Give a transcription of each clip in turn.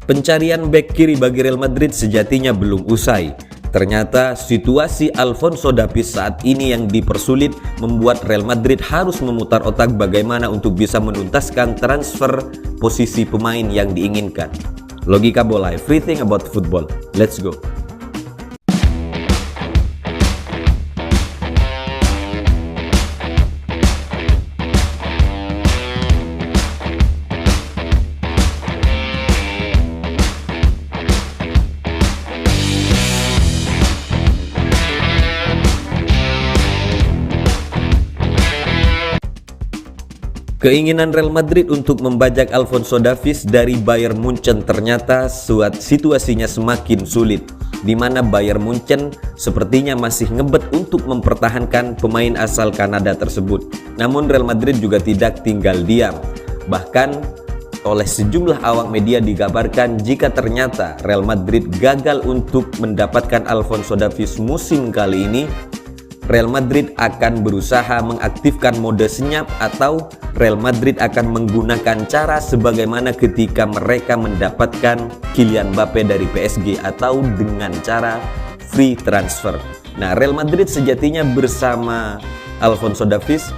Pencarian bek kiri bagi Real Madrid sejatinya belum usai. Ternyata situasi Alphonso Davies saat ini yang dipersulit membuat Real Madrid harus memutar otak bagaimana untuk bisa menuntaskan transfer posisi pemain yang diinginkan. Logika bola, everything about football. Let's go. Keinginan Real Madrid untuk membajak Alphonso Davies dari Bayern Munchen ternyata situasinya semakin sulit, di mana Bayern Munchen sepertinya masih ngebet untuk mempertahankan pemain asal Kanada tersebut. Namun Real Madrid juga tidak tinggal diam. Bahkan oleh sejumlah awak media dikabarkan jika ternyata Real Madrid gagal untuk mendapatkan Alphonso Davies musim kali ini, Real Madrid akan berusaha mengaktifkan mode senyap atau Real Madrid akan menggunakan cara sebagaimana ketika mereka mendapatkan Kylian Mbappe dari PSG atau dengan cara free transfer. Nah, Real Madrid sejatinya bersama Alphonso Davies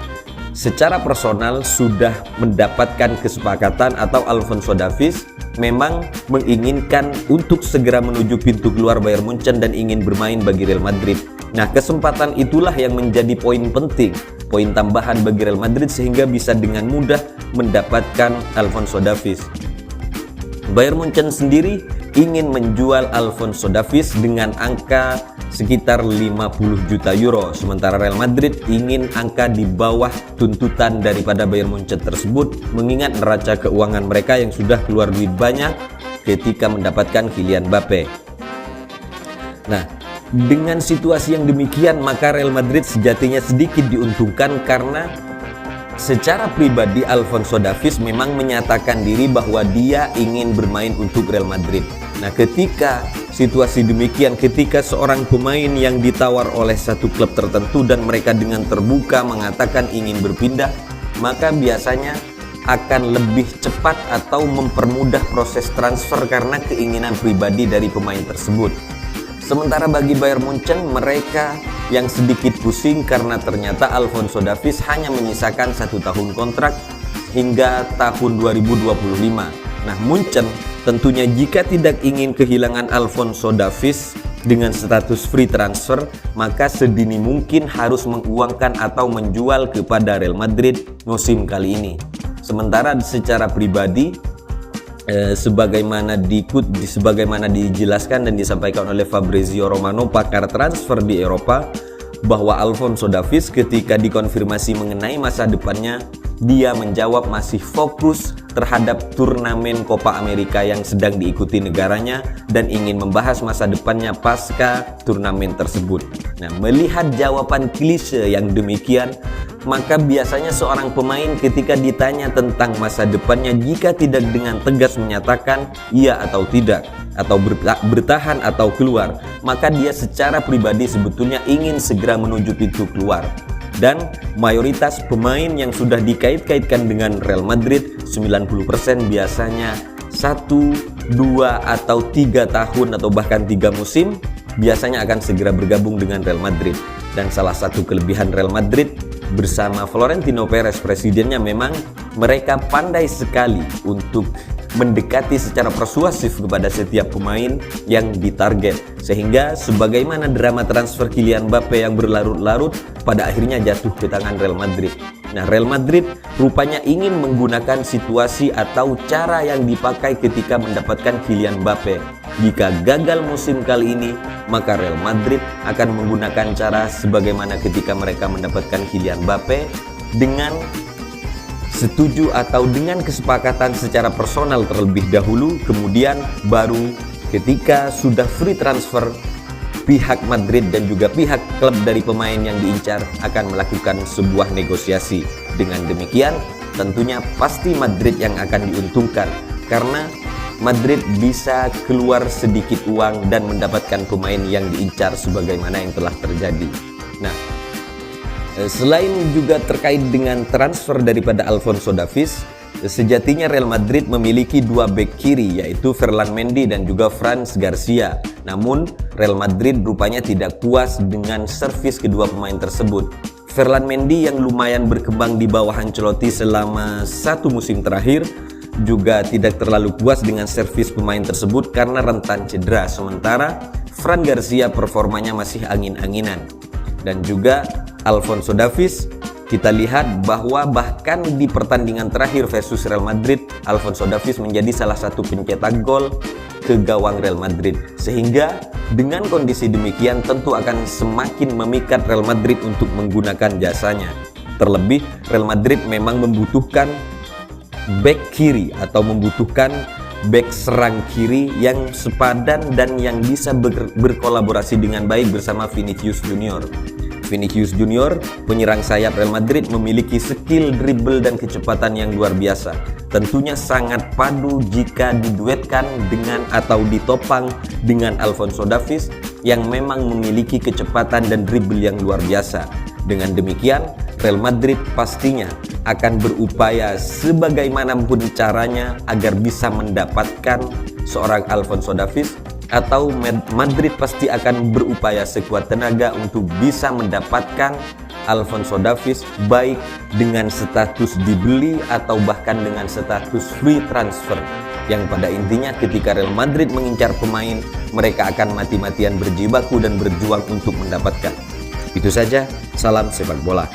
secara personal sudah mendapatkan kesepakatan atau Alphonso Davies memang menginginkan untuk segera menuju pintu keluar Bayern Munchen dan ingin bermain bagi Real Madrid. Nah, kesempatan itulah yang menjadi poin penting, poin tambahan bagi Real Madrid sehingga bisa dengan mudah mendapatkan Alphonso Davies. Bayern Munchen sendiri ingin menjual Alphonso Davies dengan angka sekitar 50 juta euro, sementara Real Madrid ingin angka di bawah tuntutan daripada Bayern Munchen tersebut mengingat neraca keuangan mereka yang sudah keluar duit banyak ketika mendapatkan Kylian Mbappe. Nah, dengan situasi yang demikian maka Real Madrid sejatinya sedikit diuntungkan karena secara pribadi Alphonso Davies memang menyatakan diri bahwa dia ingin bermain untuk Real Madrid. Nah, ketika situasi demikian, ketika seorang pemain yang ditawar oleh satu klub tertentu dan mereka dengan terbuka mengatakan ingin berpindah, maka biasanya akan lebih cepat atau mempermudah proses transfer karena keinginan pribadi dari pemain tersebut. Sementara bagi Bayern Munchen, mereka yang sedikit pusing karena ternyata Alphonso Davies hanya menyisakan 1 tahun kontrak hingga tahun 2025. Nah, Munchen tentunya jika tidak ingin kehilangan Alphonso Davies dengan status free transfer, maka sedini mungkin harus menguangkan atau menjual kepada Real Madrid musim kali ini. Sementara secara pribadi, sebagaimana dijelaskan dan disampaikan oleh Fabrizio Romano, pakar transfer di Eropa, bahwa Alphonso Davies ketika dikonfirmasi mengenai masa depannya, dia menjawab masih fokus terhadap turnamen Copa America yang sedang diikuti negaranya dan ingin membahas masa depannya pasca turnamen tersebut. Nah, melihat jawaban klise yang demikian, maka biasanya seorang pemain ketika ditanya tentang masa depannya, jika tidak dengan tegas menyatakan iya atau tidak, atau bertahan atau keluar, maka dia secara pribadi sebetulnya ingin segera menuju pintu keluar. Dan mayoritas pemain yang sudah dikait-kaitkan dengan Real Madrid 90% biasanya 1, 2, atau 3 tahun atau bahkan 3 musim biasanya akan segera bergabung dengan Real Madrid. Dan salah satu kelebihan Real Madrid bersama Florentino Perez presidennya, memang mereka pandai sekali untuk mendekati secara persuasif kepada setiap pemain yang ditarget, sehingga sebagaimana drama transfer Kylian Mbappe yang berlarut-larut pada akhirnya jatuh ke tangan Real Madrid. Nah, Real Madrid rupanya ingin menggunakan situasi atau cara yang dipakai ketika mendapatkan Kylian Mbappe. Jika gagal musim kali ini, maka Real Madrid akan menggunakan cara sebagaimana ketika mereka mendapatkan Kylian Mbappe, dengan setuju atau dengan kesepakatan secara personal terlebih dahulu, kemudian baru ketika sudah free transfer, pihak Madrid dan juga pihak klub dari pemain yang diincar akan melakukan sebuah negosiasi. Dengan demikian tentunya pasti Madrid yang akan diuntungkan, karena Madrid bisa keluar sedikit uang dan mendapatkan pemain yang diincar sebagaimana yang telah terjadi. Nah, selain juga terkait dengan transfer daripada Alphonso Davies, Sejatinya Real Madrid memiliki dua bek kiri, yaitu Ferland Mendy dan juga Franz Garcia. Namun Real Madrid rupanya tidak puas dengan servis kedua pemain tersebut. Ferland Mendy yang lumayan berkembang di bawah Ancelotti selama satu musim terakhir juga tidak terlalu puas dengan servis pemain tersebut karena rentan cedera. Sementara Franz Garcia performanya masih angin-anginan. Dan juga Alphonso Davies, kita lihat bahwa bahkan di pertandingan terakhir versus Real Madrid, Alphonso Davies menjadi salah satu pencetak gol ke gawang Real Madrid. Sehingga dengan kondisi demikian tentu akan semakin memikat Real Madrid untuk menggunakan jasanya. Terlebih Real Madrid memang membutuhkan back kiri atau membutuhkan back serang kiri yang sepadan dan yang bisa berkolaborasi dengan baik bersama Vinicius Junior. Vinicius Junior, penyerang sayap Real Madrid, memiliki skill dribble dan kecepatan yang luar biasa. Tentunya sangat padu jika diduetkan dengan atau ditopang dengan Alphonso Davies yang memang memiliki kecepatan dan dribble yang luar biasa. Dengan demikian, Real Madrid pastinya akan berupaya sebagaimanapun caranya agar bisa mendapatkan seorang Alphonso Davies, atau Madrid pasti akan berupaya sekuat tenaga untuk bisa mendapatkan Alphonso Davies, baik dengan status dibeli atau bahkan dengan status free transfer, yang pada intinya ketika Real Madrid mengincar pemain, mereka akan mati-matian berjibaku dan berjuang untuk mendapatkan. Itu saja, salam sepak bola.